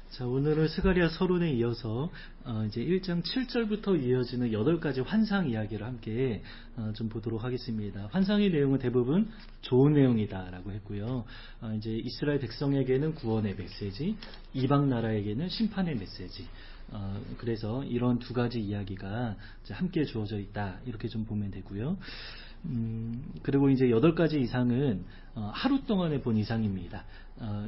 자, 오늘은 스가랴 서론에 이어서 이제 1장 7절부터 이어지는 8가지 환상 이야기를 함께 좀 보도록 하겠습니다. 환상의 내용은 대부분 좋은 내용이다라고 했고요. 이제 이스라엘 백성에게는 구원의 메시지, 이방 나라에게는 심판의 메시지. 그래서 이런 두 가지 이야기가 이제 함께 주어져 있다, 이렇게 좀 보면 되고요. 그리고 이제 8가지 이상은 하루 동안에 본 이상입니다.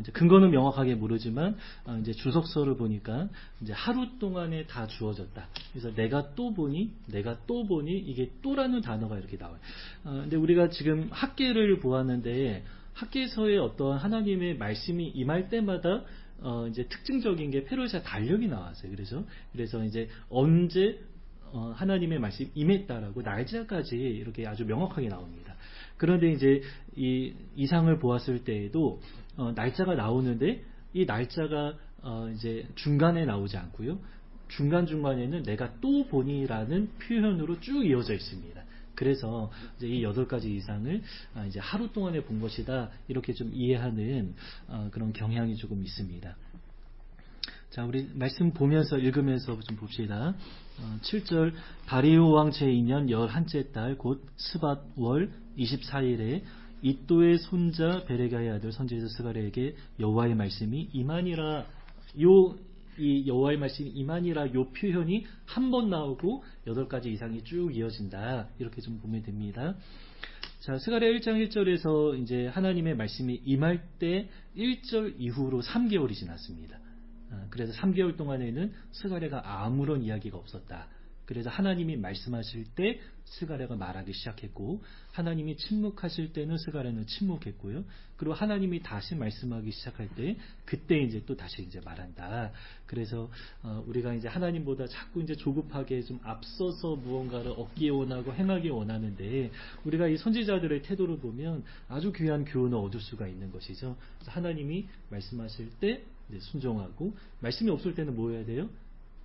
이제 근거는 명확하게 모르지만 이제 주석서를 보니까 이제 하루 동안에 다 주어졌다. 그래서 내가 또 보니 이게 또라는 단어가 이렇게 나와요. 근데 우리가 지금 학계를 보았는데 학계에서의 어떤 하나님의 말씀이 임할 때마다 이제 특징적인 게 페르시아 달력이 나왔어요. 그래서 이제 언제 하나님의 말씀이 임했다라고 날짜까지 이렇게 아주 명확하게 나옵니다. 그런데 이제 이 이상을 보았을 때에도 날짜가 나오는데 이 날짜가 이제 중간에 나오지 않고요. 중간중간에는 내가 또 보니라는 표현으로 쭉 이어져 있습니다. 그래서 이제 이 8가지 이상을 이제 하루 동안에 본 것이다, 이렇게 좀 이해하는 그런 경향이 조금 있습니다. 자, 우리 말씀 보면서 읽으면서 좀 봅시다. 7절, 다리오 왕 제2년 11째 달 곧 스밧월 24일에 이또의 손자 베레가의 아들 선지자 스가랴에게 여호와의 말씀이 임하니라. 이 여호와의 말씀이 임하니라, 요 표현이 한 번 나오고 8가지 이상이 쭉 이어진다, 이렇게 좀 보면 됩니다. 자, 스가랴 1장 1절에서 이제 하나님의 말씀이 임할 때 1절 이후로 3개월이 지났습니다. 그래서 3개월 동안에는 스가랴가 아무런 이야기가 없었다. 그래서 하나님이 말씀하실 때 스가랴가 말하기 시작했고, 하나님이 침묵하실 때는 스가랴는 침묵했고요. 그리고 하나님이 다시 말씀하기 시작할 때 그때 이제 또 다시 이제 말한다. 그래서 우리가 이제 하나님보다 자꾸 이제 조급하게 좀 앞서서 무언가를 얻기 원하고 행하기 원하는데, 우리가 이 선지자들의 태도를 보면 아주 귀한 교훈을 얻을 수가 있는 것이죠. 그래서 하나님이 말씀하실 때 이제 순종하고, 말씀이 없을 때는 뭐 해야 돼요?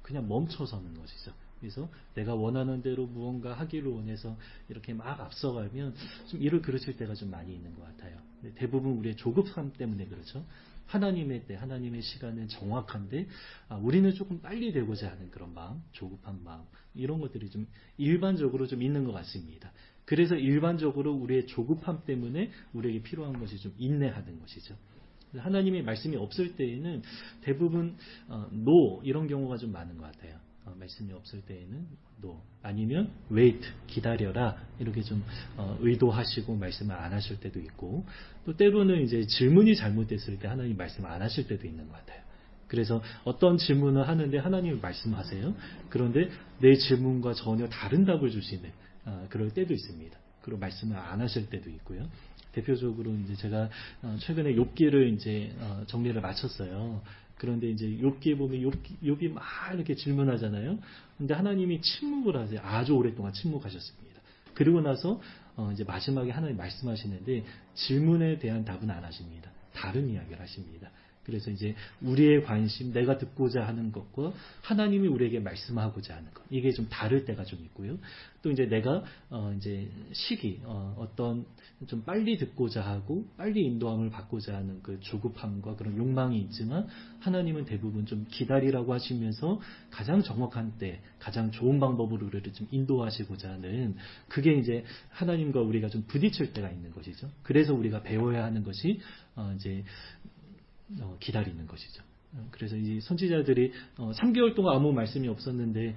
그냥 멈춰서는 것이죠. 그래서 내가 원하는 대로 무언가 하기를 원해서 이렇게 막 앞서가면 좀 일을 그르칠 때가 좀 많이 있는 것 같아요. 대부분 우리의 조급함 때문에 그렇죠. 하나님의 때, 하나님의 시간은 정확한데 우리는 조금 빨리 되고자 하는 그런 마음, 조급한 마음, 이런 것들이 좀 일반적으로 좀 있는 것 같습니다. 그래서 일반적으로 우리의 조급함 때문에 우리에게 필요한 것이 좀 인내하는 것이죠. 하나님의 말씀이 없을 때에는 대부분 no, 이런 경우가 좀 많은 것 같아요. 말씀이 없을 때에는 no, 아니면 wait, 기다려라, 이렇게 좀 의도하시고 말씀을 안 하실 때도 있고, 또 때로는 이제 질문이 잘못됐을 때 하나님 말씀을 안 하실 때도 있는 것 같아요. 그래서 어떤 질문을 하는데 하나님이 말씀하세요. 그런데 내 질문과 전혀 다른 답을 주시는 그럴 때도 있습니다. 그리고 말씀을 안 하실 때도 있고요. 대표적으로 이제 제가 최근에 욥기를 이제 정리를 마쳤어요. 그런데 이제 욥기에 보면 욥이 막 이렇게 질문하잖아요. 근데 하나님이 침묵을 하세요. 아주 오랫동안 침묵하셨습니다. 그리고 나서 이제 마지막에 하나님 말씀하시는데 질문에 대한 답은 안 하십니다. 다른 이야기를 하십니다. 그래서 이제 우리의 관심, 내가 듣고자 하는 것과 하나님이 우리에게 말씀하고자 하는 것, 이게 좀 다를 때가 좀 있고요. 또 이제 내가 이제 시기, 어떤 좀 빨리 듣고자 하고 빨리 인도함을 받고자 하는 그 조급함과 그런 욕망이 있지만, 하나님은 대부분 좀 기다리라고 하시면서 가장 정확한 때, 가장 좋은 방법으로 우리를 좀 인도하시고자 하는, 그게 이제 하나님과 우리가 좀 부딪힐 때가 있는 것이죠. 그래서 우리가 배워야 하는 것이 이제 기다리는 것이죠. 그래서 이 선지자들이 3개월 동안 아무 말씀이 없었는데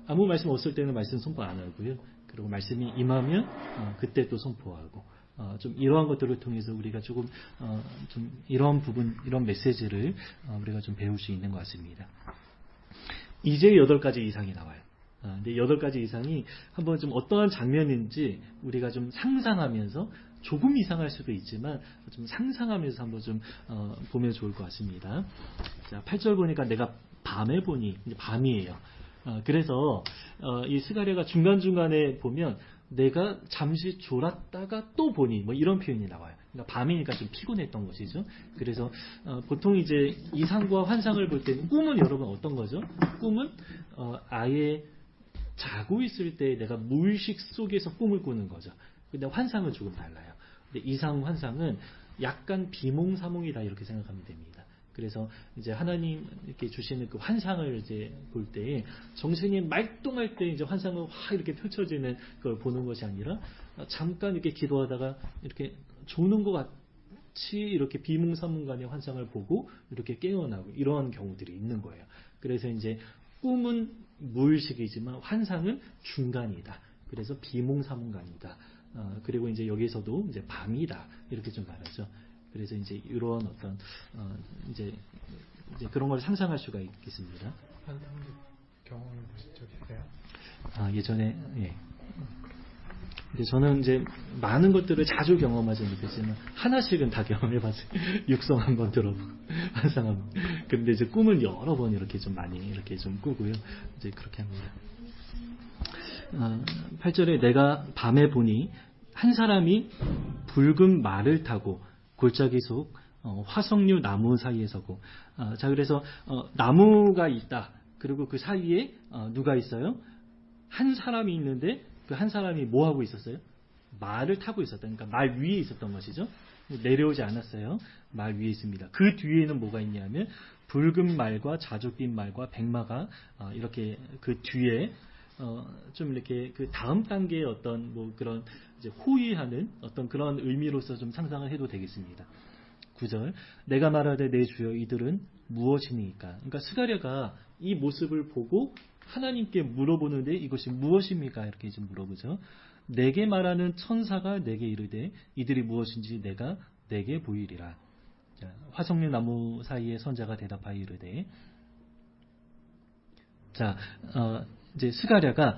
아무 말씀 없을 때는 말씀 선포 안 하고요. 그리고 말씀이 임하면 그때 또 선포하고, 좀 이러한 것들을 통해서 우리가 조금 좀 이런 부분, 이런 메시지를 우리가 좀 배울 수 있는 것 같습니다. 이제 8가지 이상이 나와요. 근데 8가지 이상이 한번 좀 어떠한 장면인지 우리가 좀 상상하면서, 조금 이상할 수도 있지만 좀 상상하면서 한번 좀 보면 좋을 것 같습니다. 자, 8절 보니까 내가 밤에 보니, 이제 밤이에요. 그래서 이 스가랴가 중간중간에 보면 내가 잠시 졸았다가 또 보니, 뭐 이런 표현이 나와요. 그러니까 밤이니까 좀 피곤했던 것이죠. 그래서 보통 이제 이상과 환상을 볼 때는, 꿈은 여러분 어떤 거죠? 꿈은 아예 자고 있을 때 내가 무의식 속에서 꿈을 꾸는 거죠. 근데 환상은 조금 달라요. 근데 이상, 환상은 약간 비몽사몽이다, 이렇게 생각하면 됩니다. 그래서 이제 하나님 이렇게 주시는 그 환상을 이제 볼 때 정신이 말똥할 때 이제 환상을 확 이렇게 펼쳐지는 걸 보는 것이 아니라 잠깐 이렇게 기도하다가 이렇게 조는 것 같이 이렇게 비몽사몽간의 환상을 보고 이렇게 깨어나고 이러한 경우들이 있는 거예요. 그래서 이제 꿈은 무의식이지만 환상은 중간이다. 그래서 비몽사몽간이다. 그리고 이제 여기서도 이제 밤이다. 이렇게 좀 말하죠. 그래서 이제 이런 어떤 이제 그런 걸 상상할 수가 있겠습니다. 환상도 경험을 보신 적 있어요? 예전에 예. 근데 저는 이제 많은 것들을 자주 경험하지 못했지만 하나씩은 다 경험해봤어요. 육성 한번 들어보고 환상 한번. 근데 이제 꿈은 여러 번 이렇게 좀 많이 이렇게 좀 꾸고요. 이제 그렇게 합니다. 8절에 내가 밤에 보니 한 사람이 붉은 말을 타고 골짜기 속 화석류 나무 사이에 서고. 자, 그래서 나무가 있다. 그리고 그 사이에 누가 있어요? 한 사람이 있는데 그 한 사람이 뭐 하고 있었어요? 말을 타고 있었다. 그러니까 말 위에 있었던 것이죠. 내려오지 않았어요. 말 위에 있습니다. 그 뒤에는 뭐가 있냐면 붉은 말과 자줏빛 말과 백마가 이렇게 그 뒤에 좀 이렇게 그 다음 단계의 어떤 뭐 그런 이제 호위하는 어떤 그런 의미로서 좀 상상을 해도 되겠습니다. 9절 내가 말하되 내 주여 이들은 무엇이니까. 그러니까 스가랴가 이 모습을 보고 하나님께 물어보는데 이것이 무엇입니까? 이렇게 좀 물어보죠. 내게 말하는 천사가 내게 이르되 이들이 무엇인지 내가 내게 보이리라. 자, 화석류 나무 사이에 선자가 대답하여 이르되 자, 이제 스가랴가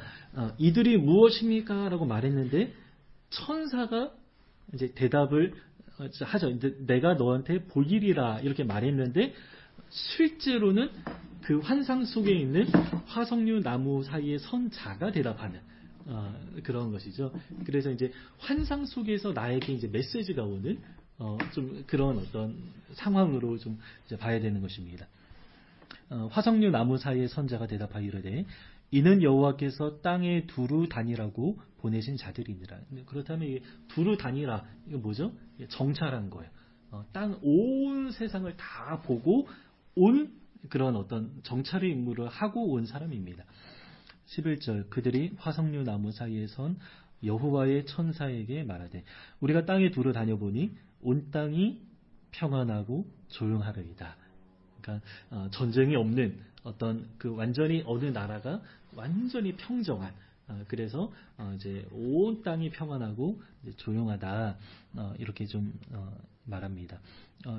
이들이 무엇입니까? 라고 말했는데 천사가 이제 대답을 하죠. 내가 너한테 보이리라 이렇게 말했는데 실제로는 그 환상 속에 있는 화석류 나무 사이에 선 자가 대답하는 그런 것이죠. 그래서 이제 환상 속에서 나에게 이제 메시지가 오는 좀 그런 어떤 상황으로 좀 이제 봐야 되는 것입니다. 화석류 나무 사이에 선자가 대답하여 이르되 이는 여호와께서 땅에 두루 다니라고 보내신 자들이니라. 그렇다면 이 두루 다니라 이거 뭐죠? 정찰한 거예요. 땅 온 세상을 다 보고 온 그런 어떤 정찰의 임무를 하고 온 사람입니다. 11절 그들이 화석류 나무 사이에 선 여호와의 천사에게 말하되 우리가 땅에 두루 다녀보니 온 땅이 평안하고 조용하리이다. 그러니까 전쟁이 없는 어떤 그 완전히 어느 나라가 완전히 평정한 그래서 이제 온 땅이 평안하고 이제 조용하다 이렇게 좀 말합니다.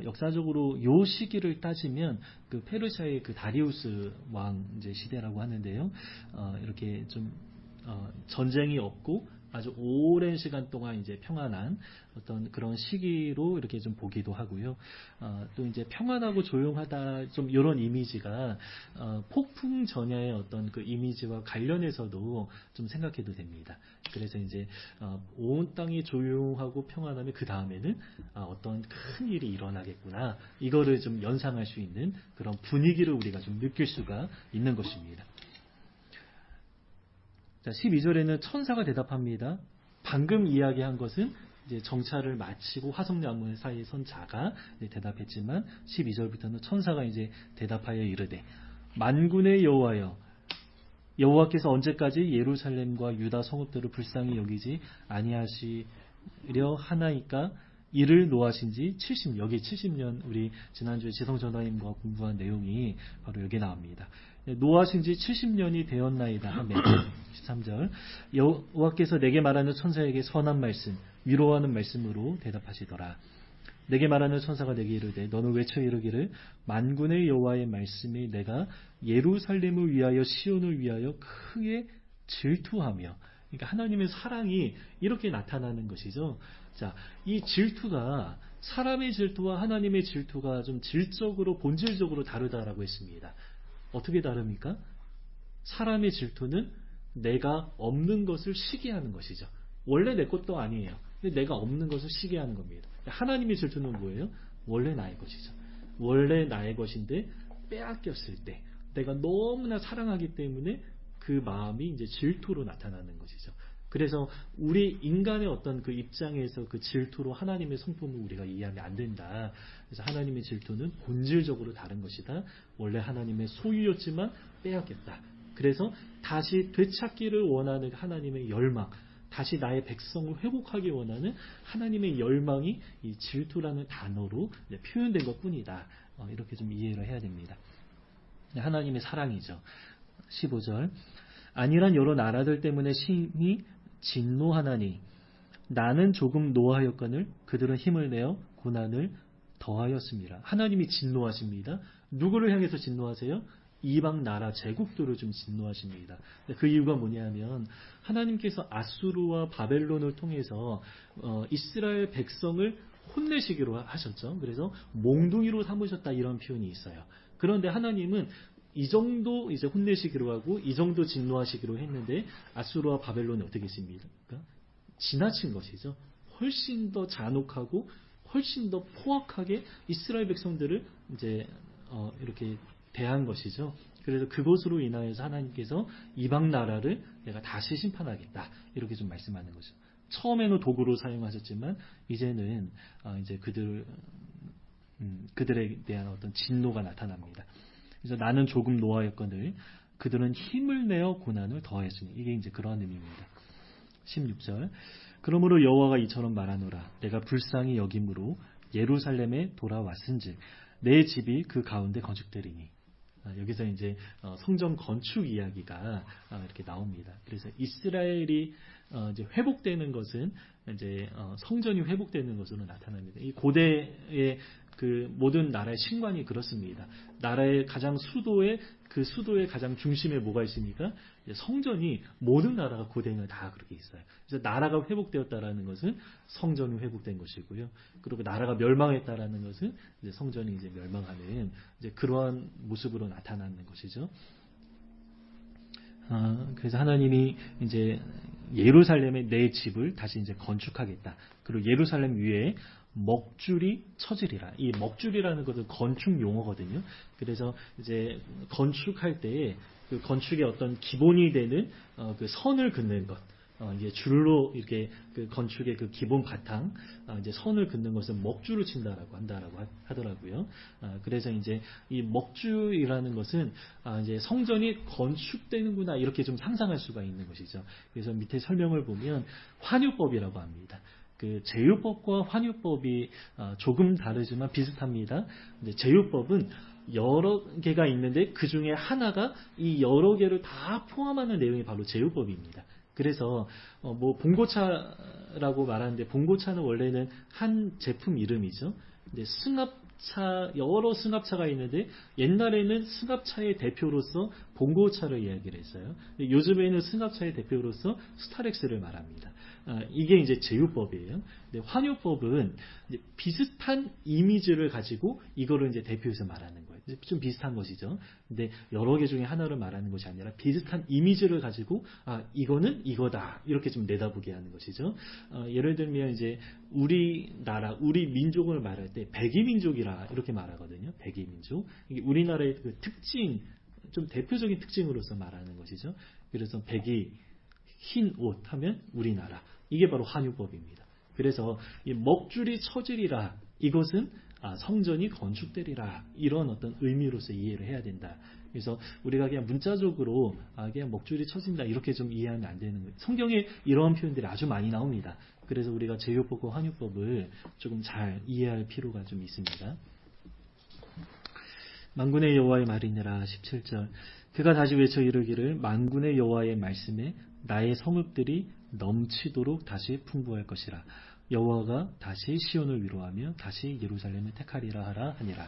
역사적으로 요 시기를 따지면 그 페르시아의 그 다리우스 왕 이제 시대라고 하는데요. 이렇게 좀 전쟁이 없고 아주 오랜 시간 동안 이제 평안한 어떤 그런 시기로 이렇게 좀 보기도 하고요. 또 이제 평안하고 조용하다 좀 이런 이미지가 폭풍 전야의 어떤 그 이미지와 관련해서도 좀 생각해도 됩니다. 그래서 이제 온 땅이 조용하고 평안하면 그 다음에는 어떤 큰 일이 일어나겠구나. 이거를 좀 연상할 수 있는 그런 분위기를 우리가 좀 느낄 수가 있는 것입니다. 자, 12절에는 천사가 대답합니다. 방금 이야기한 것은 이제 정찰을 마치고 화석나무 사이에 선 자가 대답했지만 12절부터는 천사가 이제 대답하여 이르되 만군의 여호와여 여호와께서 언제까지 예루살렘과 유다 성읍들을 불쌍히 여기지 아니하시려 하나이까 이를 노하신지 70년 여기 70년 우리 지난주에 지성전화님과 공부한 내용이 바로 여기 나옵니다. 노하신 지 70년이 되었나이다 하며 13절 여호와께서 내게 말하는 천사에게 선한 말씀 위로하는 말씀으로 대답하시더라. 내게 말하는 천사가 내게 이르되 너는 외쳐 이르기를 만군의 여호와의 말씀이 내가 예루살렘을 위하여 시온을 위하여 크게 질투하며 그러니까 하나님의 사랑이 이렇게 나타나는 것이죠. 자, 이 질투가 사람의 질투와 하나님의 질투가 좀 질적으로 본질적으로 다르다라고 했습니다. 어떻게 다릅니까? 사람의 질투는 내가 없는 것을 시기하는 것이죠. 원래 내 것도 아니에요. 근데 내가 없는 것을 시기하는 겁니다. 하나님의 질투는 뭐예요? 원래 나의 것이죠. 원래 나의 것인데 빼앗겼을 때 내가 너무나 사랑하기 때문에 그 마음이 이제 질투로 나타나는 것이죠. 그래서 우리 인간의 어떤 그 입장에서 그 질투로 하나님의 성품을 우리가 이해하면 안 된다. 그래서 하나님의 질투는 본질적으로 다른 것이다. 원래 하나님의 소유였지만 빼앗겼다. 그래서 다시 되찾기를 원하는 하나님의 열망, 다시 나의 백성을 회복하기 원하는 하나님의 열망이 이 질투라는 단어로 표현된 것뿐이다. 이렇게 좀 이해를 해야 됩니다. 하나님의 사랑이죠. 15절 아니란 여러 나라들 때문에 심히 진노하나니 나는 조금 노하였거늘 그들은 힘을 내어 고난을 더하였습니다. 하나님이 진노하십니다. 누구를 향해서 진노하세요? 이방 나라 제국들을 좀 진노하십니다. 그 이유가 뭐냐면 하나님께서 아수르와 바벨론을 통해서 이스라엘 백성을 혼내시기로 하셨죠. 그래서 몽둥이로 삼으셨다 이런 표현이 있어요. 그런데 하나님은 이 정도 이제 혼내시기로 하고 이 정도 진노하시기로 했는데 아수르와 바벨론이 어떻게 했습니까? 지나친 것이죠. 훨씬 더 잔혹하고 훨씬 더 포악하게 이스라엘 백성들을 이제 이렇게 대한 것이죠. 그래서 그것으로 인하여서 하나님께서 이방 나라를 내가 다시 심판하겠다 이렇게 좀 말씀하는 거죠. 처음에는 도구로 사용하셨지만 이제는 이제 그들에 대한 어떤 진노가 나타납니다. 그래서 나는 조금 노하였거늘 그들은 힘을 내어 고난을 더하였으니 이게 이제 그러한 의미입니다. 16절 그러므로 여호와가 이처럼 말하노라 내가 불쌍히 여김으로 예루살렘에 돌아왔은즉 내 집이 그 가운데 건축되리니 여기서 이제 성전 건축 이야기가 이렇게 나옵니다. 그래서 이스라엘이 이제 회복되는 것은 이제 성전이 회복되는 것으로 나타납니다. 이 고대의 그 모든 나라의 신관이 그렇습니다. 나라의 가장 수도의 가장 중심에 뭐가 있습니까? 성전이 모든 나라가 고대는 다 그렇게 있어요. 그래서 나라가 회복되었다라는 것은 성전이 회복된 것이고요. 그리고 나라가 멸망했다라는 것은 이제 성전이 이제 멸망하는 이제 그러한 모습으로 나타나는 것이죠. 그래서 하나님이 이제 예루살렘의 내 집을 다시 이제 건축하겠다. 그리고 예루살렘 위에 먹줄이 처지리라. 이 먹줄이라는 것은 건축 용어거든요. 그래서 이제 건축할 때에 그 건축의 어떤 기본이 되는 그 선을 긋는 것, 이제 줄로 이렇게 그 건축의 그 기본 바탕, 이제 선을 긋는 것은 먹줄을 친다라고 한다라고 하더라고요. 그래서 이제 이 먹줄이라는 것은 이제 성전이 건축되는구나 이렇게 좀 상상할 수가 있는 것이죠. 그래서 밑에 설명을 보면 환유법이라고 합니다. 그 제유법과 환유법이 조금 다르지만 비슷합니다. 근데 제유법은 여러 개가 있는데 그 중에 하나가 이 여러 개를 다 포함하는 내용이 바로 제유법입니다. 그래서 뭐 봉고차라고 말하는데 봉고차는 원래는 한 제품 이름이죠. 근데 승합차 여러 승합차가 있는데 옛날에는 승합차의 대표로서 봉고차를 이야기를 했어요. 요즘에는 승합차의 대표로서 스타렉스를 말합니다. 이게 이제 제유법이에요. 근데 환유법은 이제 비슷한 이미지를 가지고 이거를 이제 대표해서 말하는 거예요. 좀 비슷한 것이죠. 근데 여러 개 중에 하나를 말하는 것이 아니라 비슷한 이미지를 가지고 이거는 이거다 이렇게 좀 내다보게 하는 것이죠. 예를 들면 이제 우리나라 우리 민족을 말할 때 백이민족이라 이렇게 말하거든요. 백이민족 이게 우리나라의 그 특징 좀 대표적인 특징으로서 말하는 것이죠. 그래서 백이 흰 옷 하면 우리나라 이게 바로 환유법입니다. 그래서 이 먹줄이 처지리라 이것은 성전이 건축되리라 이런 어떤 의미로서 이해를 해야 된다. 그래서 우리가 그냥 문자적으로 그냥 먹줄이 처진다 이렇게 좀 이해하면 안 되는 거예요. 성경에 이런 표현들이 아주 많이 나옵니다. 그래서 우리가 제유법과 환유법을 조금 잘 이해할 필요가 좀 있습니다. 만군의 여호와의 말이니라 17절 그가 다시 외쳐 이르기를 만군의 여호와의 말씀에 나의 성읍들이 넘치도록 다시 풍부할 것이라 여호와가 다시 시온을 위로하며 다시 예루살렘을 택하리라 하라 하니라.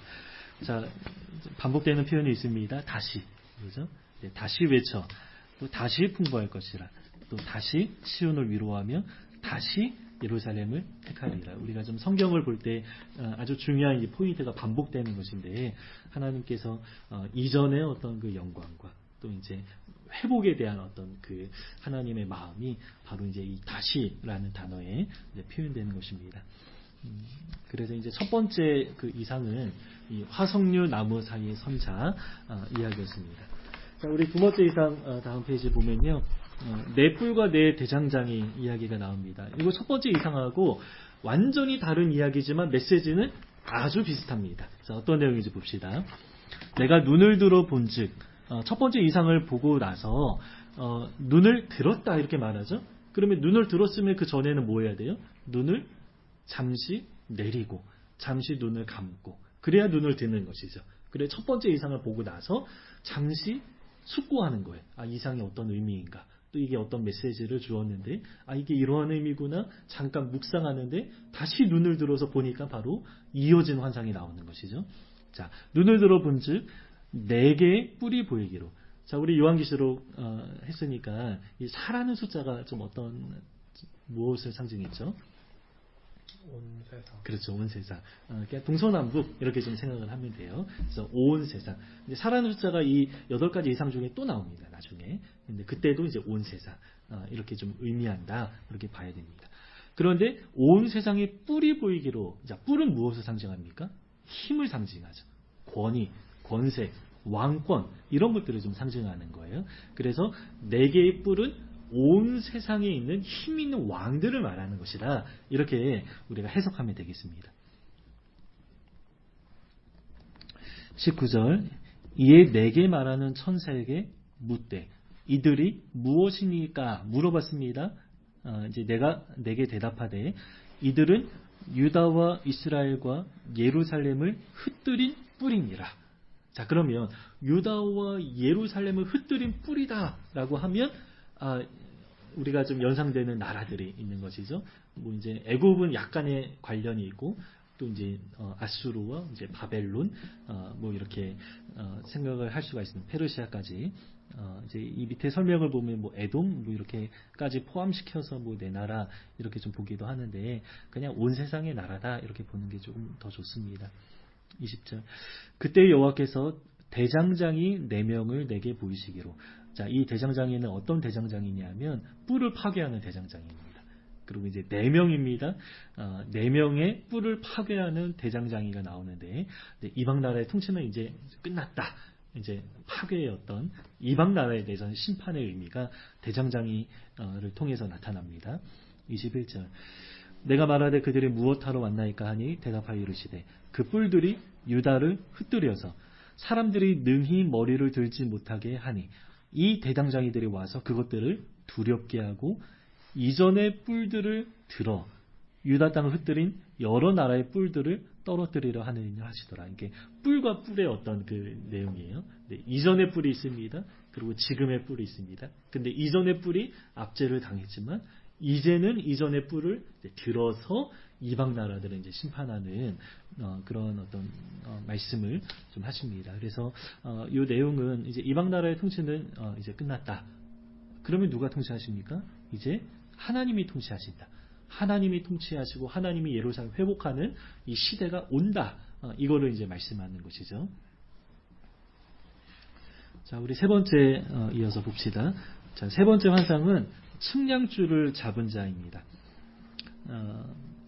자, 반복되는 표현이 있습니다. 다시, 그죠? 네, 다시 외쳐, 또 다시 풍부할 것이라, 또 다시 시온을 위로하며 다시 예루살렘을 택하리라. 우리가 좀 성경을 볼 때 아주 중요한 이 포인트가 반복되는 것인데 하나님께서 이전의 어떤 그 영광과 또 이제 회복에 대한 어떤 그 하나님의 마음이 바로 이제 이 다시라는 단어에 이제 표현되는 것입니다. 그래서 이제 첫 번째 그 이상은 이 화석류 나무 사이의 선자 이야기였습니다. 자, 우리 두 번째 이상 다음 페이지 보면요. 내 뿔과 내 대장장이 이야기가 나옵니다. 이거 첫 번째 이상하고 완전히 다른 이야기지만 메시지는 아주 비슷합니다. 자, 어떤 내용인지 봅시다. 내가 눈을 들어 본즉, 첫 번째 이상을 보고 나서 눈을 들었다 이렇게 말하죠. 그러면 눈을 들었으면 그 전에는 뭐 해야 돼요? 눈을 잠시 내리고 잠시 눈을 감고 그래야 눈을 드는 것이죠. 그래 첫 번째 이상을 보고 나서 잠시 숙고하는 거예요. 이상이 어떤 의미인가? 또 이게 어떤 메시지를 주었는데 이게 이러한 의미구나. 잠깐 묵상하는데 다시 눈을 들어서 보니까 바로 이어진 환상이 나오는 것이죠. 자, 눈을 들어 본즉 네 개의 뿔이 보이기로. 자, 우리 요한계시록 했으니까 이 4라는 숫자가 좀 어떤 무엇을 상징했죠? 온 세상. 그렇죠. 온 세상. 그러니까 동서남북 이렇게 좀 생각을 하면 돼요. 그래서 온 세상. 근데 4라는 숫자가 이 8가지 이상 중에 또 나옵니다. 나중에. 근데 그때도 이제 온 세상. 이렇게 좀 의미한다. 이렇게 봐야 됩니다. 그런데 온 세상에 뿔이 보이기로. 자, 뿔은 무엇을 상징합니까? 힘을 상징하죠. 권위, 권세, 왕권 이런 것들을 좀 상징하는 거예요. 그래서 4개의 뿔은 온 세상에 있는 힘 있는 왕들을 말하는 것이다. 이렇게 우리가 해석하면 되겠습니다. 19절 이에 내게 말하는 천사에게 묻되 이들이 무엇이니까 물어봤습니다. 이제 내게 대답하되 이들은 유다와 이스라엘과 예루살렘을 흩뜨린 뿔이니라. 자, 그러면 유다와 예루살렘을 흩뜨린 뿔이다라고 하면 우리가 좀 연상되는 나라들이 있는 것이죠. 뭐 이제 애굽은 약간의 관련이 있고 또 이제 아수르와 이제 바벨론 뭐 이렇게 생각을 할 수가 있습니다. 페르시아까지 이제 이 밑에 설명을 보면 뭐 에돔 뭐 이렇게까지 포함시켜서 뭐 내 나라 이렇게 좀 보기도 하는데 그냥 온 세상의 나라다 이렇게 보는 게 조금 더 좋습니다. 20절 그때 여호와께서 대장장이 4명을 내게 보이시기로. 자, 이 대장장이는 어떤 대장장이냐면 뿔을 파괴하는 대장장이입니다. 그리고 이제 4명입니다. 4명의 뿔을 파괴하는 대장장이가 나오는데 이방 나라의 통치는 이제 끝났다. 이제 파괴의 어떤 이방 나라에 대해서는 심판의 의미가 대장장이를 통해서 나타납니다. 21절 내가 말하되 그들이 무엇하러 왔나이까 하니 대답하여 이르시되 그 뿔들이 유다를 흩뜨려서 사람들이 능히 머리를 들지 못하게 하니 이 대장장이들이 와서 그것들을 두렵게 하고 이전의 뿔들을 들어 유다 땅을 흩뜨린 여러 나라의 뿔들을 떨어뜨리려 하느니라 하시더라. 이게 뿔과 뿔의 어떤 그 내용이에요. 네, 이전의 뿔이 있습니다. 그리고 지금의 뿔이 있습니다. 근데 이전의 뿔이 압제를 당했지만 이제는 이전의 뿔을 들어서 이방 나라들을 이제 심판하는 그런 어떤 말씀을 좀 하십니다. 그래서 이 내용은 이제 이방 나라의 통치는 이제 끝났다. 그러면 누가 통치하십니까? 이제 하나님이 통치하신다. 하나님이 통치하시고 하나님이 예루살렘 회복하는 이 시대가 온다. 이거를 이제 말씀하는 것이죠. 자, 우리 세 번째 이어서 봅시다. 자, 세 번째 환상은 측량줄을 잡은 자입니다.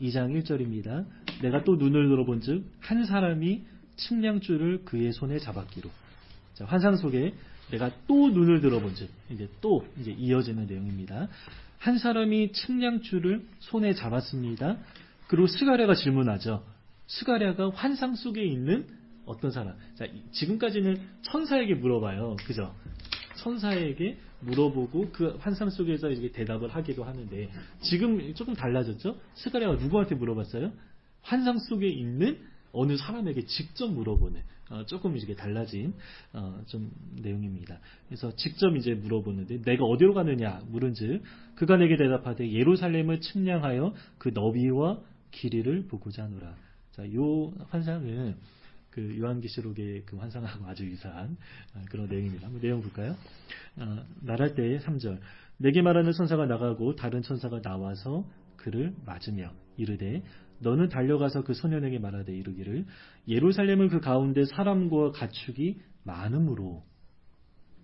2장 1절입니다. 내가 또 눈을 들어본즉 한 사람이 측량줄을 그의 손에 잡았기로. 자, 환상 속에 내가 또 눈을 들어본즉 이제 이어지는 내용입니다. 한 사람이 측량줄을 손에 잡았습니다. 그리고 스가랴가 질문하죠. 스가랴가 환상 속에 있는 어떤 사람. 자, 지금까지는 천사에게 물어봐요. 그죠? 천사에게 물어보고 그 환상 속에서 이제 대답을 하기도 하는데 지금 조금 달라졌죠? 스가랴가 누구한테 물어봤어요? 환상 속에 있는 어느 사람에게 직접 물어보는 조금 이게 달라진 좀 내용입니다. 그래서 직접 이제 물어보는데 내가 어디로 가느냐 물은즉 그가 내게 대답하되 예루살렘을 측량하여 그 너비와 길이를 보고자 하노라. 자, 요 환상은 그 요한계시록의 그 환상하고 아주 유사한 그런 내용입니다. 한번 내용 볼까요? 말할 때 3절 내게 말하는 천사가 나가고 다른 천사가 나와서 그를 맞으며 이르되 너는 달려가서 그 소년에게 말하되 이르기를 예루살렘은 그 가운데 사람과 가축이 많음으로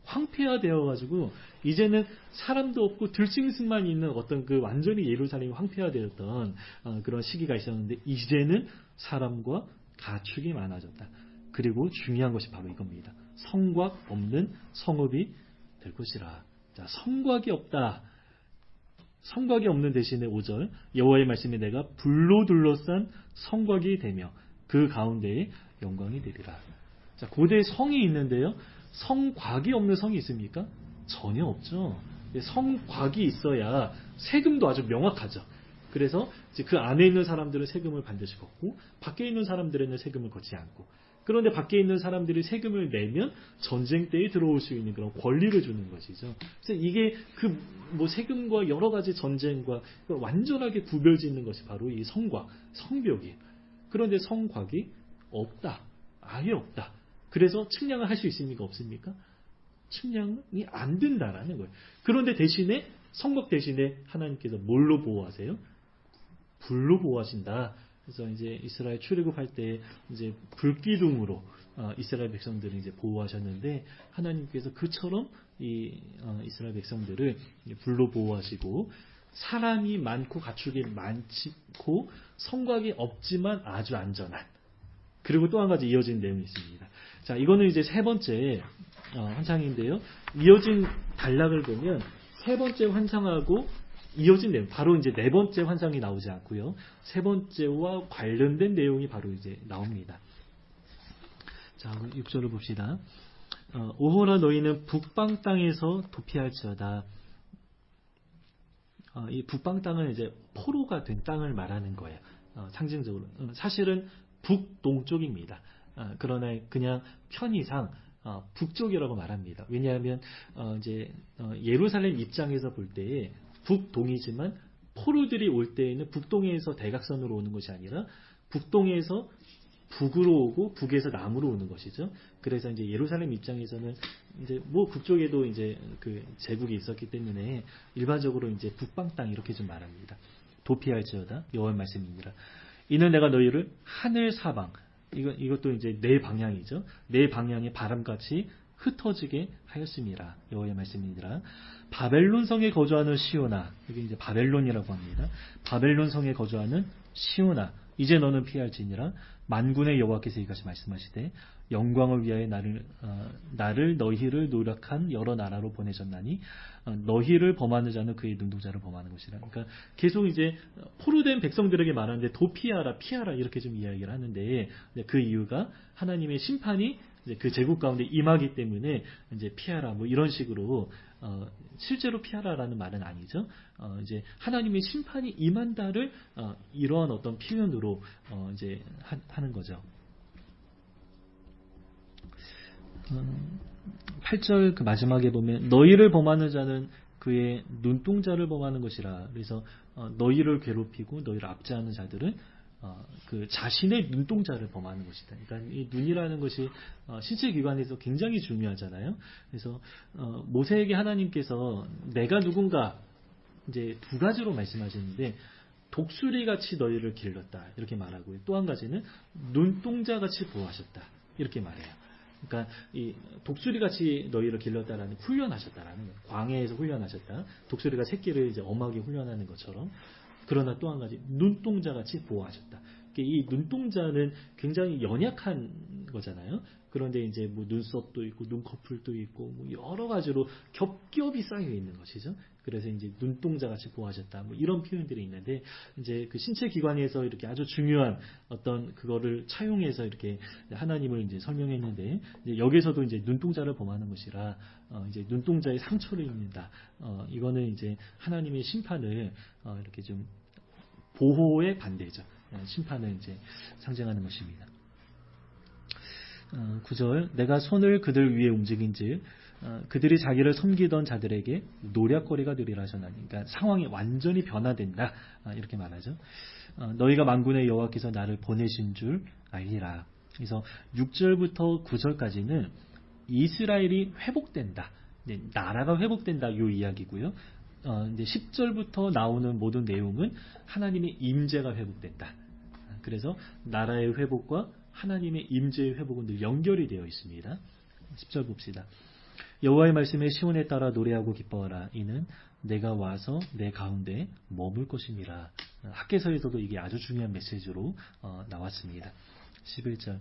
황폐화되어 가지고 이제는 사람도 없고 들짐승만 있는 어떤 그 완전히 예루살렘이 황폐화되었던 그런 시기가 있었는데 이제는 사람과 가축이 많아졌다. 그리고 중요한 것이 바로 이겁니다. 성곽 없는 성읍이 될 것이라. 자, 성곽이 없다. 성곽이 없는 대신에 5절 여호와의 말씀이 내가 불로 둘러싼 성곽이 되며 그 가운데에 영광이 되리라. 자, 고대 성이 있는데요. 성곽이 없는 성이 있습니까? 전혀 없죠. 성곽이 있어야 세금도 아주 명확하죠. 그래서 이제 그 안에 있는 사람들은 세금을 반드시 걷고 밖에 있는 사람들은 세금을 걷지 않고, 그런데 밖에 있는 사람들이 세금을 내면 전쟁 때에 들어올 수 있는 그런 권리를 주는 것이죠. 그래서 이게 그 뭐 세금과 여러 가지 전쟁과 완전하게 구별짓는 것이 바로 이 성곽, 성벽이에요. 그런데 성곽이 없다. 아예 없다. 그래서 측량을 할 수 있습니까? 없습니까? 측량이 안 된다라는 거예요. 그런데 대신에 성곽 대신에 하나님께서 뭘로 보호하세요? 불로 보호하신다. 그래서 이제 이스라엘 출애굽할 때 이제 불기둥으로 이스라엘 백성들을 이제 보호하셨는데, 하나님께서 그처럼 이 이스라엘 백성들을 불로 보호하시고, 사람이 많고 가축이 많고 성곽이 없지만 아주 안전한, 그리고 또 한 가지 이어진 내용이 있습니다. 자, 이거는 이제 세 번째 환상인데요. 이어진 단락을 보면 세 번째 환상하고 이어진 내용, 바로 이제 네 번째 환상이 나오지 않고요. 세 번째와 관련된 내용이 바로 이제 나옵니다. 자, 6절을 봅시다. 오호라 너희는 북방 땅에서 도피할지어다. 이 북방 땅은 이제 포로가 된 땅을 말하는 거예요. 상징적으로. 사실은 북동쪽입니다. 그러나 그냥 편의상 북쪽이라고 말합니다. 왜냐하면 이제 예루살렘 입장에서 볼 때에 북동이지만 포로들이 올 때에는 북동에서 대각선으로 오는 것이 아니라 북동에서 북으로 오고 북에서 남으로 오는 것이죠. 그래서 이제 예루살렘 입장에서는 이제 뭐 북쪽에도 이제 그 제국이 있었기 때문에 일반적으로 이제 북방 땅 이렇게 좀 말합니다. 도피할지어다 여호와의 말씀입니다. 이는 내가 너희를 하늘 사방, 이것도 이제 네 방향이죠. 네 방향의 바람같이 흩어지게 하였습니다. 여호와의 말씀이니라. 바벨론 성에 거주하는 시온아, 이게 이제 바벨론이라고 합니다. 바벨론 성에 거주하는 시온아, 이제 너는 피할지니라. 만군의 여호와께서 이같이 말씀하시되 영광을 위하여 나를 너희를 노력한 여러 나라로 보내셨나니 너희를 범하는 자는 그의 눈동자를 범하는 것이라. 그러니까 계속 이제 포로된 백성들에게 말하는데 도피하라, 피하라 이렇게 좀 이야기를 하는데, 그 이유가 하나님의 심판이 이제 그 제국 가운데 임하기 때문에 이제 피하라 뭐 이런 식으로, 실제로 피하라라는 말은 아니죠. 이제 하나님의 심판이 임한다를 이러한 어떤 표현으로 이제 하는 거죠. 8절 그 마지막에 보면 너희를 범하는 자는 그의 눈동자를 범하는 것이라. 그래서 너희를 괴롭히고 너희를 압제하는 자들은 그 자신의 눈동자를 범하는 것이다. 그러니까 이 눈이라는 것이 신체 기관에서 굉장히 중요하잖아요. 그래서 모세에게 하나님께서 내가 누군가 이제 두 가지로 말씀하시는데, 독수리 같이 너희를 길렀다 이렇게 말하고요. 또 한 가지는 눈동자 같이 보호하셨다 이렇게 말해요. 그러니까 이 독수리 같이 너희를 길렀다라는 훈련하셨다라는 거예요. 광야에서 훈련하셨다. 독수리가 새끼를 이제 엄하게 훈련하는 것처럼. 그러나 또 한 가지 눈동자 같이 보호하셨다. 이 눈동자는 굉장히 연약한 거잖아요. 그런데 이제 뭐 눈썹도 있고 눈꺼풀도 있고 뭐 여러 가지로 겹겹이 쌓여 있는 것이죠. 그래서 이제 눈동자 같이 보호하셨다. 뭐 이런 표현들이 있는데, 이제 그 신체 기관에서 이렇게 아주 중요한 어떤 그거를 차용해서 이렇게 하나님을 이제 설명했는데, 이제 여기서도 이제 눈동자를 범하는 것이라 이제 눈동자에 상처를 입는다. 이거는 이제 하나님의 심판을 이렇게 좀 보호의 반대죠. 심판을 이제 상징하는 것입니다. 9절 내가 손을 그들 위에 움직인즉 그들이 자기를 섬기던 자들에게 노략거리가 되리라 하셨나니. 그러니까 상황이 완전히 변화된다 이렇게 말하죠. 너희가 만군의 여호와께서 나를 보내신 줄 알리라. 그래서 6절부터 9절까지는 이스라엘이 회복된다, 나라가 회복된다 이 이야기고요. 이제 10절부터 나오는 모든 내용은 하나님의 임재가 회복된다. 그래서 나라의 회복과 하나님의 임재의 회복은 늘 연결이 되어 있습니다. 10절 봅시다. 여호와의 말씀에 시온에 따라 노래하고 기뻐하라. 이는 내가 와서 내 가운데 머물 것임이라. 학개서에서도 이게 아주 중요한 메시지로 나왔습니다. 11절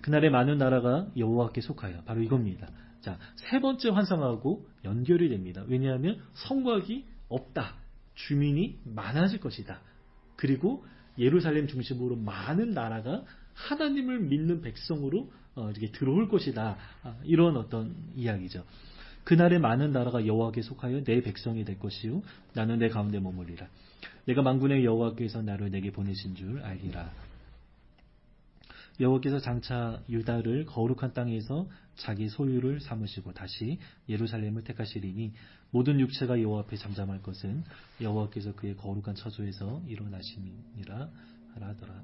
그날의 많은 나라가 여호와께 속하여. 바로 이겁니다. 자, 세 번째 환상하고 연결이 됩니다. 왜냐하면 성곽이 없다. 주민이 많아질 것이다. 그리고 예루살렘 중심으로 많은 나라가 하나님을 믿는 백성으로 이렇게 들어올 것이다. 이런 어떤 이야기죠. 그날의 많은 나라가 여호와께 속하여 내 백성이 될 것이요 나는 내 가운데 머물리라. 내가 만군의 여호와께서 나를 내게 보내신 줄 알리라. 여호와께서 장차 유다를 거룩한 땅에서 자기 소유를 삼으시고 다시 예루살렘을 택하시리니 모든 육체가 여호와 앞에 잠잠할 것은 여호와께서 그의 거룩한 처소에서 일어나심이니라 하더라.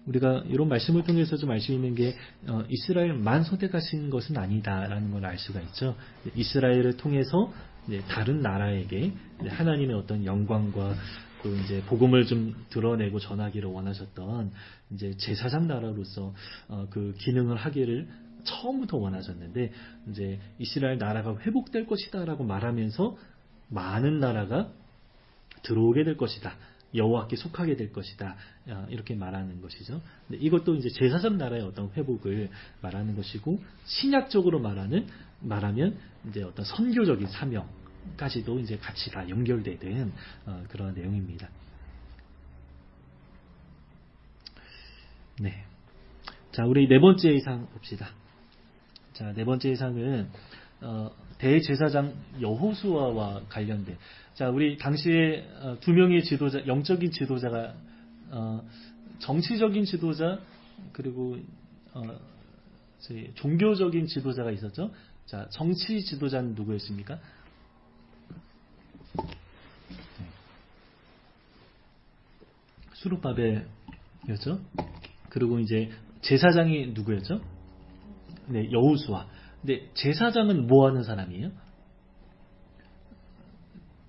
우리가 이런 말씀을 통해서 좀 알 수 있는 게 이스라엘만 선택하신 것은 아니다라는 걸 알 수가 있죠. 이스라엘을 통해서 다른 나라에게 하나님의 어떤 영광과 그 이제 복음을 좀 드러내고 전하기를 원하셨던 이제 제사장 나라로서 그 기능을 하기를 처음부터 원하셨는데 이제 이스라엘 나라가 회복될 것이다라고 말하면서 많은 나라가 들어오게 될 것이다. 여호와께 속하게 될 것이다. 이렇게 말하는 것이죠. 근데 이것도 이제 제사장 나라의 어떤 회복을 말하는 것이고 신약적으로 말하면 이제 어떤 선교적인 사명까지도 이제 같이 다 연결되는 그런 내용입니다. 네. 자, 우리 네 번째 예상 봅시다. 자, 네 번째 예상은 대제사장 여호수아와 관련된. 자, 우리 당시에 두 명의 지도자, 영적인 지도자가 정치적인 지도자 그리고 종교적인 지도자가 있었죠. 자, 정치 지도자는 누구였습니까? 수룹바벨이었죠. 그리고 이제 제사장이 누구였죠? 네, 여호수아. 근데 제사장은 뭐 하는 사람이에요?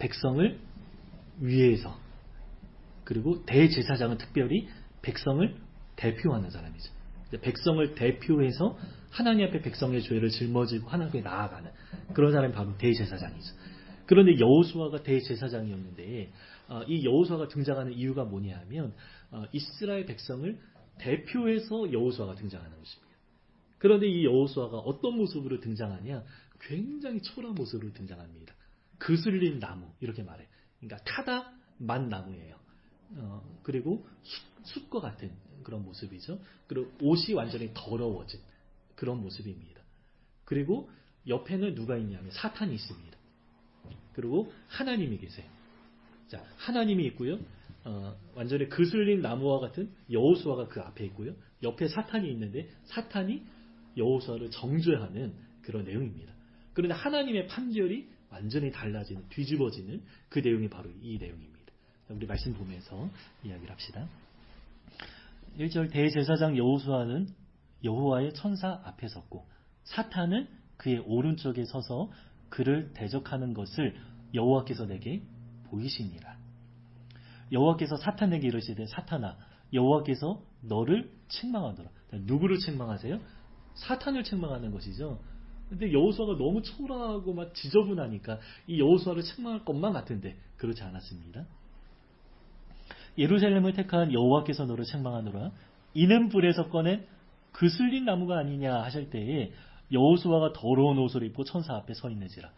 백성을 위해서. 그리고 대제사장은 특별히 백성을 대표하는 사람이죠. 백성을 대표해서 하나님 앞에 백성의 죄를 짊어지고 하나님께 나아가는 그런 사람이 바로 대제사장이죠. 그런데 여호수아가 대제사장이었는데 이 여호수아가 등장하는 이유가 뭐냐 하면 이스라엘 백성을 대표해서 여호수아가 등장하는 것입니다. 그런데 이 여호수아가 어떤 모습으로 등장하냐? 굉장히 초라한 모습으로 등장합니다. 그슬린 나무 이렇게 말해요. 그러니까 타다 만 나무예요. 그리고 숯과 같은 그런 모습이죠. 그리고 옷이 완전히 더러워진 그런 모습입니다. 그리고 옆에는 누가 있냐면 사탄이 있습니다. 그리고 하나님이 계세요. 자, 하나님이 있고요. 완전히 그슬린 나무와 같은 여호수아가 그 앞에 있고요. 옆에 사탄이 있는데 사탄이 여호수아를 정죄하는 그런 내용입니다. 그런데 하나님의 판결이 완전히 달라지는, 뒤집어지는 그 내용이 바로 이 내용입니다. 자, 우리 말씀 보면서 이야기를 합시다. 1절 대제사장 여호수아는 여호와의 천사 앞에 섰고 사탄은 그의 오른쪽에 서서 그를 대적하는 것을 여호와께서 내게 보이시니라. 여호와께서 사탄에게 이르시되 사탄아 여호와께서 너를 책망하노라. 누구를 책망하세요? 사탄을 책망하는 것이죠. 근데 여호수아가 너무 초라하고 막 지저분하니까 이 여호수아를 책망할 것만 같은데 그렇지 않았습니다. 예루살렘을 택한 여호와께서 너를 책망하노라. 이는 불에서 꺼낸 그슬린 나무가 아니냐 하실 때에 여호수아가 더러운 옷을 입고 천사 앞에 서 있는지라.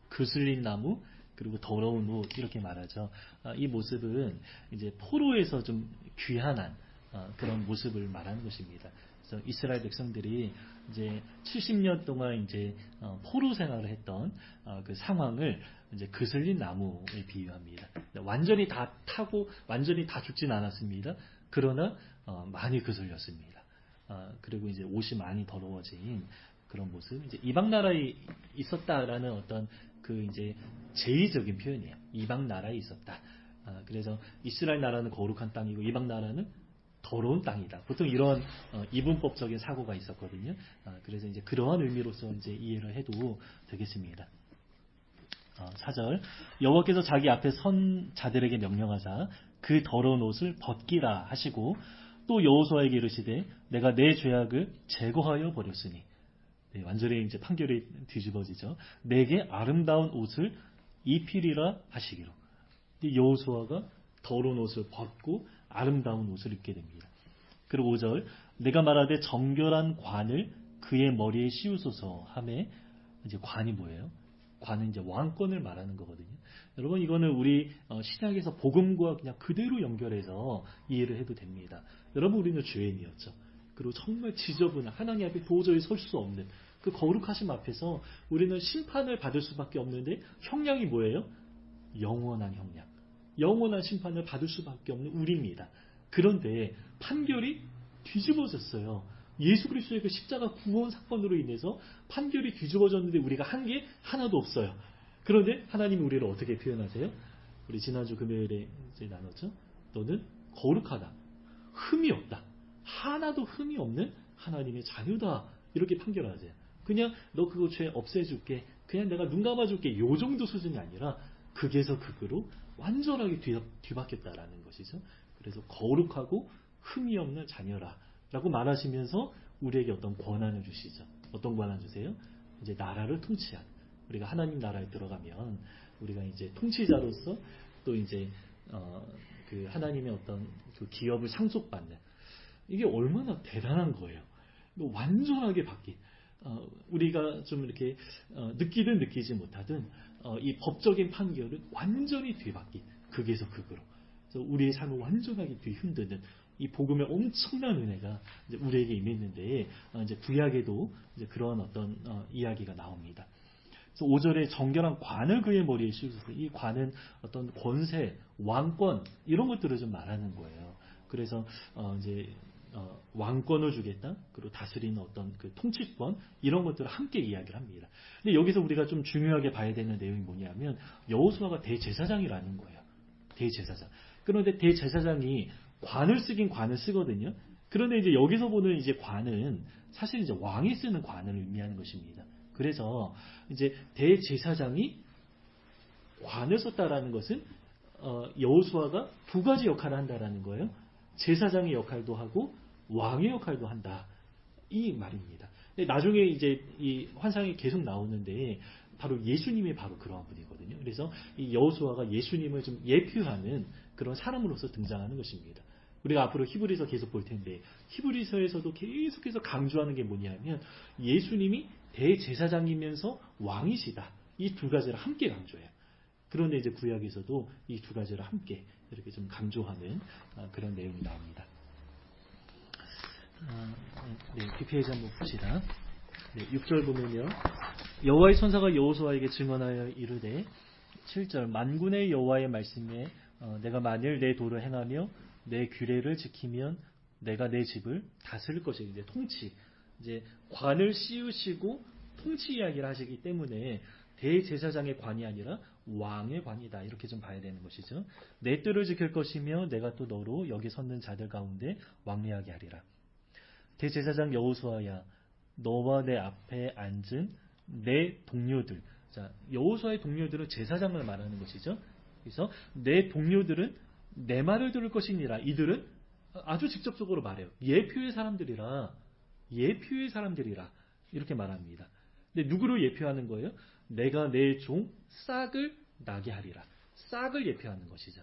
그슬린 나무 그리고 더러운 옷 이렇게 말하죠. 이 모습은 이제 포로에서 좀 귀환한 그런 모습을 말하는 것입니다. 그래서 이스라엘 백성들이 이제 70년 동안 이제 포로 생활을 했던 그 상황을 이제 그슬린 나무에 비유합니다. 완전히 다 타고 완전히 다 죽진 않았습니다. 그러나 많이 그슬렸습니다. 그리고 이제 옷이 많이 더러워진 그런 모습. 이제 이방 나라에 있었다라는 어떤 그 이제 제의적인 표현이에요. 이방 나라에 있었다. 그래서 이스라엘 나라는 거룩한 땅이고 이방 나라는 더러운 땅이다. 보통 이런 이분법적인 사고가 있었거든요. 그래서 이제 그러한 의미로서 이제 이해를 해도 되겠습니다. 4절 여호와께서 자기 앞에 선 자들에게 명령하사 그 더러운 옷을 벗기라 하시고 또 여호수아에게 이르시되 내가 내 죄악을 제거하여 버렸으니 네, 완전히 이제 판결이 뒤집어지죠. 내게 아름다운 옷을 입히리라 하시기로. 여호수아가 더러운 옷을 벗고 아름다운 옷을 입게 됩니다. 그리고 5절 내가 말하되 정결한 관을 그의 머리에 씌우소서 하매 이제 관이 뭐예요? 관은 이제 왕권을 말하는 거거든요. 여러분 이거는 우리 신약에서 복음과 그냥 그대로 연결해서 이해를 해도 됩니다. 여러분 우리는 죄인이었죠. 그리고 정말 지저분한 하나님 앞에 도저히 설 수 없는 그 거룩하심 앞에서 우리는 심판을 받을 수밖에 없는데 형량이 뭐예요? 영원한 형량. 영원한 심판을 받을 수밖에 없는 우리입니다. 그런데 판결이 뒤집어졌어요. 예수 그리스도의 그 십자가 구원 사건으로 인해서 판결이 뒤집어졌는데 우리가 한 게 하나도 없어요. 그런데 하나님이 우리를 어떻게 표현하세요? 우리 지난주 금요일에 이제 나눴죠. 너는 거룩하다. 흠이 없다. 하나도 흠이 없는 하나님의 자녀다. 이렇게 판결하세요. 그냥 너 그거 죄 없애줄게. 그냥 내가 눈 감아줄게. 요 정도 수준이 아니라 극에서 극으로 완전하게 뒤바뀌었다라는 것이죠. 그래서 거룩하고 흠이 없는 자녀라 라고 말하시면서 우리에게 어떤 권한을 주시죠. 어떤 권한 주세요? 이제 나라를 통치한. 우리가 하나님 나라에 들어가면 우리가 이제 통치자로서 또 이제 그 하나님의 어떤 그 기업을 상속받는 이게 얼마나 대단한 거예요. 완전하게 바뀐. 우리가 좀 이렇게 느끼든 느끼지 못하든 이 법적인 판결은 완전히 뒤바뀐 극에서 극으로. 그래서 우리의 삶을 완전하게 뒤흔드는 이 복음의 엄청난 은혜가 이제 우리에게 임했는데 이제 구약에도 이제 그런 어떤 이야기가 나옵니다. 그래서 5절에 정결한 관을 그의 머리에 씌우소서. 이 관은 어떤 권세, 왕권 이런 것들을 좀 말하는 거예요. 그래서 이제 왕권을 주겠다. 그리고 다스리는 어떤 그 통치권 이런 것들을 함께 이야기를 합니다. 근데 여기서 우리가 좀 중요하게 봐야 되는 내용이 뭐냐면 여호수아가 대제사장이라는 거예요. 대제사장. 그런데 대제사장이 관을 쓰긴 관을 쓰거든요. 그런데 이제 여기서 보는 이제 관은 사실 이제 왕이 쓰는 관을 의미하는 것입니다. 그래서 이제 대제사장이 관을 썼다라는 것은 여호수아가 두 가지 역할을 한다라는 거예요. 제사장의 역할도 하고 왕의 역할도 한다. 이 말입니다. 나중에 이제 이 환상이 계속 나오는데 바로 예수님이 바로 그러한 분이거든요. 그래서 이 여호수아가 예수님을 좀 예표하는 그런 사람으로서 등장하는 것입니다. 우리가 앞으로 히브리서 계속 볼 텐데 히브리서에서도 계속해서 강조하는 게 뭐냐면 예수님이 대제사장이면서 왕이시다. 이 두 가지를 함께 강조해요. 그런데 이제 구약에서도 이 두 가지를 함께 이렇게 좀 강조하는 그런 내용이 나옵니다. 네, 뒷페이지 한번 봅시다. 네, 6절 보면요. 여호와의 선사가 여호수아에게 증언하여 이르되 7절 만군의 여호와의 말씀에 내가 만일 내 도를 행하며 내 규례를 지키면 내가 내 집을 다스릴 것이에요. 이제 통치, 이제 관을 씌우시고 통치 이야기를 하시기 때문에 대제사장의 관이 아니라 왕의 관이다. 이렇게 좀 봐야 되는 것이죠. 내 뜰을 지킬 것이며 내가 또 너로 여기 섰는 자들 가운데 왕래하게 하리라. 대제사장 여호수아야 너와 내 앞에 앉은 내 동료들. 자, 여호수아의 동료들은 제사장을 말하는 것이죠. 그래서 내 동료들은 내 말을 들을 것이니라. 이들은 아주 직접적으로 말해요. 예표의 사람들이라. 예표의 사람들이라. 이렇게 말합니다. 근데 누구를 예표하는 거예요? 내가 내 종 싹을 나게 하리라. 싹을 예표하는 것이죠.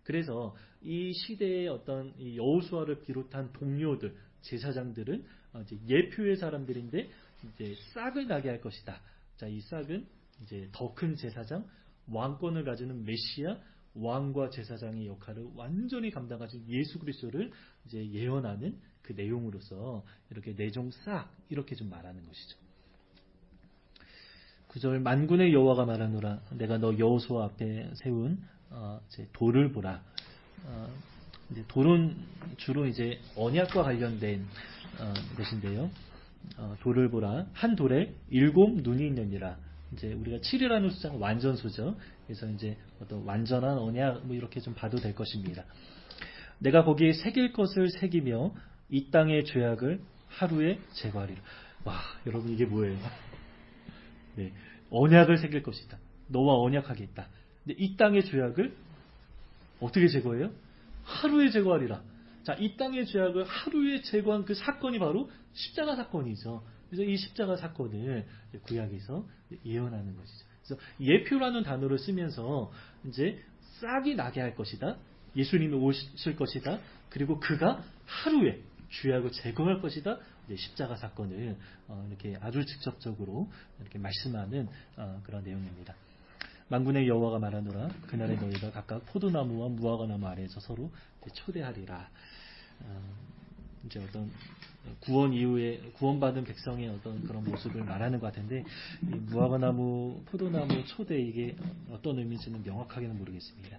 그래서 이 시대의 어떤 이 여호수아를 비롯한 동료들, 제사장들은 이제 예표의 사람들인데 이제 싹을 나게 할 것이다. 자, 이 싹은 이제 더 큰 제사장, 왕권을 가지는 메시아, 왕과 제사장의 역할을 완전히 감당하신 예수 그리스도를 이제 예언하는 그 내용으로서 이렇게 내종 싹 이렇게 좀 말하는 것이죠. 9절 만군의 여호와가 말하노라 내가 너 여호수아 앞에 세운 이제 돌을 보라. 이제 돌은 주로 이제 언약과 관련된 것인데요. 돌을 보라. 한 돌에 7 눈이 있느니라. 이제 우리가 7이라는 숫자는 완전수죠. 그래서 이제 어떤 완전한 언약 뭐 이렇게 좀 봐도 될 것입니다. 내가 거기에 새길 것을 새기며 이 땅의 죄악을 하루에 제거하리라. 와, 여러분 이게 뭐예요? 네, 언약을 새길 것이다. 너와 언약하겠다. 근데 이 땅의 죄악을 어떻게 제거해요? 하루에 제거하리라. 자, 이 땅의 죄악을 하루에 제거한 그 사건이 바로 십자가 사건이죠. 그래서 이 십자가 사건을 구약에서 예언하는 것이죠. 그래서 예표라는 단어를 쓰면서 이제 싹이 나게 할 것이다. 예수님이 오실 것이다. 그리고 그가 하루에 주의하고 제거할 것이다. 이제 십자가 사건을 이렇게 아주 직접적으로 이렇게 말씀하는 그런 내용입니다. 만군의 여호와가 말하노라 그날에 너희가 각각 포도나무와 무화과나무 아래에서 서로 초대하리라. 이제 어떤 구원 이후에 구원받은 백성의 어떤 그런 모습을 말하는 것 같은데 이 무화과나무, 포도나무 초대 이게 어떤 의미인지는 명확하게는 모르겠습니다.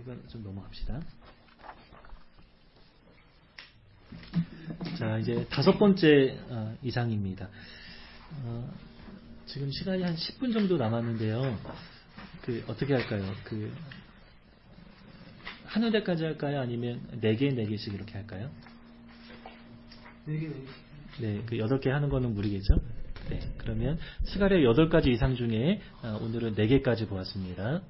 이건 좀 넘어갑시다. 자, 이제 5번째 이상입니다. 지금 시간이 한 10분 정도 남았는데요. 어떻게 할까요? 한 회대까지 할까요? 아니면 4개, 4개씩 이렇게 할까요? 4개. 네, 8개 하는 거는 무리겠죠? 네, 그러면 시간의 8가지 이상 중에 오늘은 4개까지 보았습니다.